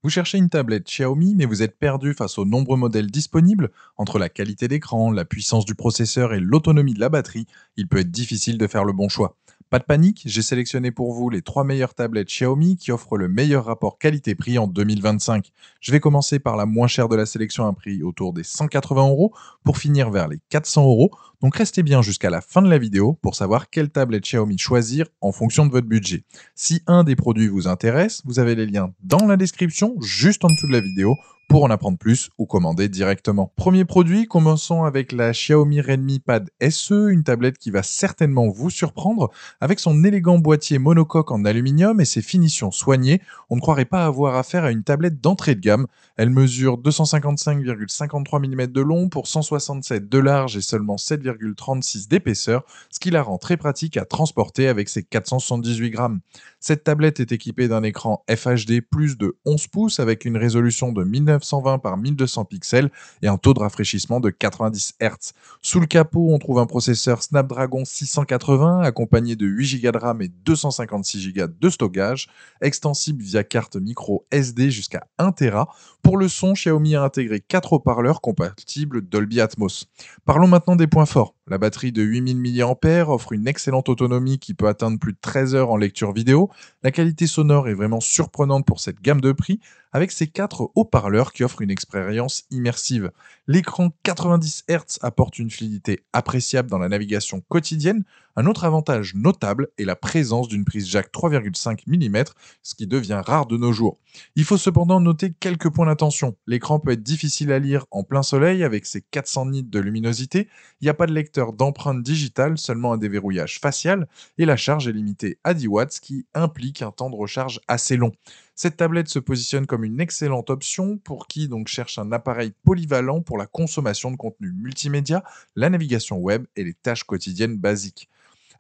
Vous cherchez une tablette Xiaomi, mais vous êtes perdu face aux nombreux modèles disponibles. Entre la qualité d'écran, la puissance du processeur et l'autonomie de la batterie, il peut être difficile de faire le bon choix. Pas de panique, j'ai sélectionné pour vous les 3 meilleures tablettes Xiaomi qui offrent le meilleur rapport qualité-prix en 2025. Je vais commencer par la moins chère de la sélection, un prix autour des 180 euros, pour finir vers les 400 euros. Donc restez bien jusqu'à la fin de la vidéo pour savoir quelle tablette Xiaomi choisir en fonction de votre budget. Si un des produits vous intéresse, vous avez les liens dans la description, juste en dessous de la vidéo, pour en apprendre plus ou commander directement. Premier produit, commençons avec la Xiaomi Redmi Pad SE, une tablette qui va certainement vous surprendre. Avec son élégant boîtier monocoque en aluminium et ses finitions soignées, on ne croirait pas avoir affaire à une tablette d'entrée de gamme. Elle mesure 255,53 mm de long pour 167 de large et seulement 7,36 d'épaisseur, ce qui la rend très pratique à transporter avec ses 478 grammes. Cette tablette est équipée d'un écran FHD plus de 11 pouces avec une résolution de 1920 par 1200 pixels et un taux de rafraîchissement de 90 Hz. Sous le capot, on trouve un processeur Snapdragon 680 accompagné de 8 Go de RAM et 256 Go de stockage, extensible via carte micro SD jusqu'à 1 Tera. Pour le son, Xiaomi a intégré 4 haut-parleurs compatibles Dolby Atmos. Parlons maintenant des points forts. La batterie de 8000 mAh offre une excellente autonomie qui peut atteindre plus de 13 heures en lecture vidéo. La qualité sonore est vraiment surprenante pour cette gamme de prix, avec ses 4 haut-parleurs qui offrent une expérience immersive. L'écran 90 Hz apporte une fluidité appréciable dans la navigation quotidienne. Un autre avantage notable est la présence d'une prise jack 3,5 mm, ce qui devient rare de nos jours. Il faut cependant noter quelques points d'attention. L'écran peut être difficile à lire en plein soleil avec ses 400 nits de luminosité. Il n'y a pas de lecteur d'empreintes digitales, seulement un déverrouillage facial, et la charge est limitée à 10 watts, ce qui implique un temps de recharge assez long. Cette tablette se positionne comme une excellente option pour qui donc cherche un appareil polyvalent pour la consommation de contenu multimédia, la navigation web et les tâches quotidiennes basiques.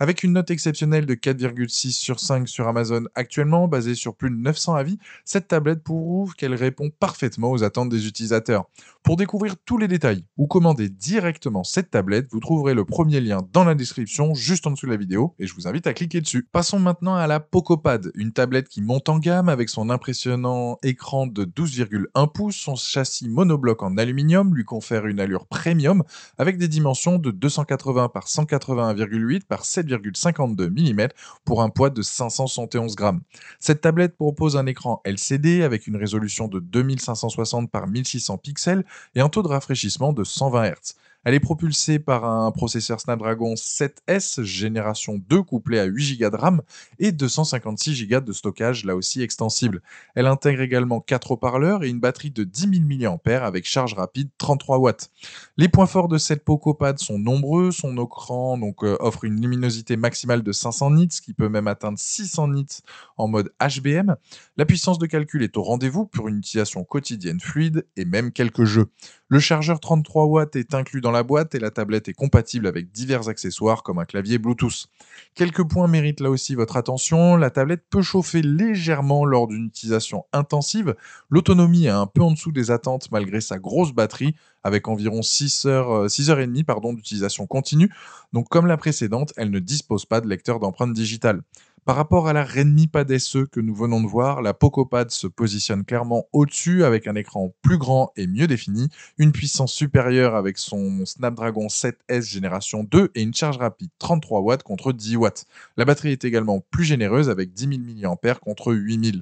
Avec une note exceptionnelle de 4,6 sur 5 sur Amazon actuellement, basée sur plus de 900 avis, cette tablette prouve qu'elle répond parfaitement aux attentes des utilisateurs. Pour découvrir tous les détails ou commander directement cette tablette, vous trouverez le premier lien dans la description, juste en dessous de la vidéo, et je vous invite à cliquer dessus. Passons maintenant à la PocoPad, une tablette qui monte en gamme avec son impressionnant écran de 12,1 pouces, son châssis monobloc en aluminium lui confère une allure premium avec des dimensions de 280 par 181,8 par 7,52 mm pour un poids de 571 grammes. Cette tablette propose un écran LCD avec une résolution de 2560 par 1600 pixels et un taux de rafraîchissement de 120 Hz. Elle est propulsée par un processeur Snapdragon 7S génération 2 couplé à 8 Go de RAM et 256 Go de stockage, là aussi extensible. Elle intègre également 4 haut-parleurs et une batterie de 10 000 mAh avec charge rapide 33 watts. Les points forts de cette PocoPad sont nombreux. Son écran offre une luminosité maximale de 500 nits, qui peut même atteindre 600 nits en mode HBM. La puissance de calcul est au rendez-vous pour une utilisation quotidienne fluide et même quelques jeux. Le chargeur 33 watts est inclus dans la boîte et la tablette est compatible avec divers accessoires comme un clavier Bluetooth. Quelques points méritent là aussi votre attention. La tablette peut chauffer légèrement lors d'une utilisation intensive. L'autonomie est un peu en dessous des attentes malgré sa grosse batterie, avec environ 6 heures et demie d'utilisation continue. Donc comme la précédente, elle ne dispose pas de lecteur d'empreintes digitales. Par rapport à la Redmi Pad SE que nous venons de voir, la PocoPad se positionne clairement au-dessus avec un écran plus grand et mieux défini, une puissance supérieure avec son Snapdragon 7S génération 2 et une charge rapide 33 watts contre 10 watts. La batterie est également plus généreuse avec 10 000 mAh contre 8 000.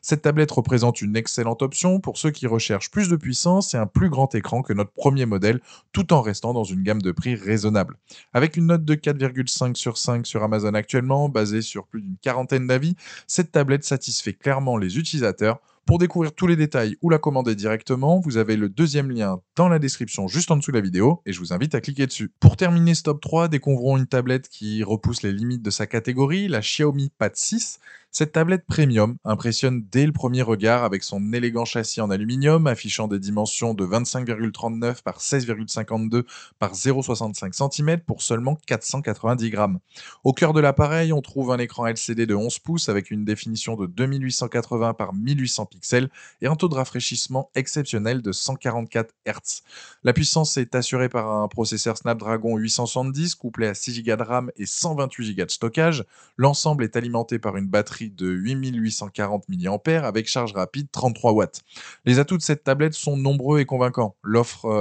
Cette tablette représente une excellente option pour ceux qui recherchent plus de puissance et un plus grand écran que notre premier modèle, tout en restant dans une gamme de prix raisonnable. Avec une note de 4,5 sur 5 sur Amazon actuellement, basée sur plus d'une quarantaine d'avis, cette tablette satisfait clairement les utilisateurs. Pour découvrir tous les détails ou la commander directement, vous avez le deuxième lien dans la description juste en dessous de la vidéo et je vous invite à cliquer dessus. Pour terminer ce top 3, découvrons une tablette qui repousse les limites de sa catégorie, la Xiaomi Pad 6. Cette tablette premium impressionne dès le premier regard avec son élégant châssis en aluminium affichant des dimensions de 25,39 par 16,52 par 0,65 cm pour seulement 490 grammes. Au cœur de l'appareil, on trouve un écran LCD de 11 pouces avec une définition de 2880 par 1800 pixels et un taux de rafraîchissement exceptionnel de 144 Hz. La puissance est assurée par un processeur Snapdragon 870 couplé à 6 Go de RAM et 128 Go de stockage. L'ensemble est alimenté par une batterie de 8840 mAh avec charge rapide 33 watts. Les atouts de cette tablette sont nombreux et convaincants.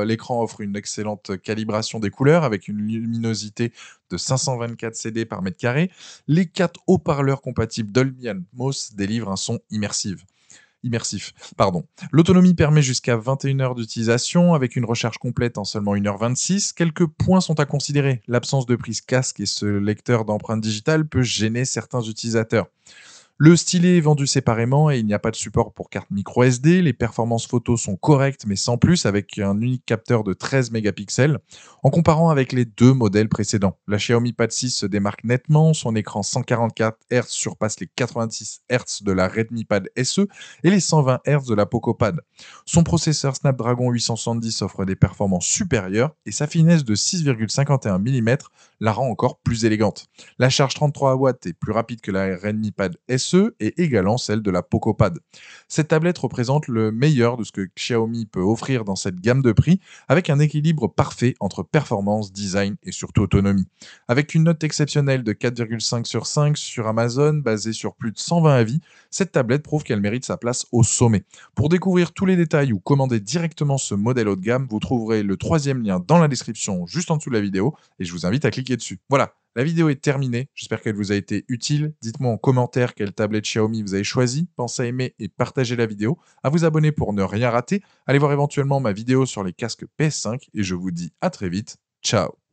L'écran offre une excellente calibration des couleurs avec une luminosité de 524 CD par mètre carré. Les 4 haut-parleurs compatibles Dolby Atmos délivrent un son immersif. L'autonomie permet jusqu'à 21 heures d'utilisation avec une recharge complète en seulement 1h26. Quelques points sont à considérer. L'absence de prise casque et ce lecteur d'empreintes digitales peut gêner certains utilisateurs. Le stylet est vendu séparément et il n'y a pas de support pour carte micro SD. Les performances photos sont correctes mais sans plus avec un unique capteur de 13 mégapixels. En comparant avec les deux modèles précédents, la Xiaomi Pad 6 se démarque nettement. Son écran 144 Hz surpasse les 86 Hz de la Redmi Pad SE et les 120 Hz de la Poco Pad. Son processeur Snapdragon 870 offre des performances supérieures et sa finesse de 6,51 mm la rend encore plus élégante. La charge 33 watts est plus rapide que la Redmi Pad SE et égalant celle de la Poco Pad. Cette tablette représente le meilleur de ce que Xiaomi peut offrir dans cette gamme de prix, avec un équilibre parfait entre performance, design et surtout autonomie. Avec une note exceptionnelle de 4,5 sur 5 sur Amazon, basée sur plus de 120 avis, cette tablette prouve qu'elle mérite sa place au sommet. Pour découvrir tous les détails ou commander directement ce modèle haut de gamme, vous trouverez le 3e lien dans la description juste en dessous de la vidéo et je vous invite à cliquer dessus. Voilà, la vidéo est terminée, j'espère qu'elle vous a été utile. Dites-moi en commentaire quelle tablette Xiaomi vous avez choisi. Pensez à aimer et partager la vidéo, à vous abonner pour ne rien rater. Allez voir éventuellement ma vidéo sur les casques PS5 et je vous dis à très vite. Ciao.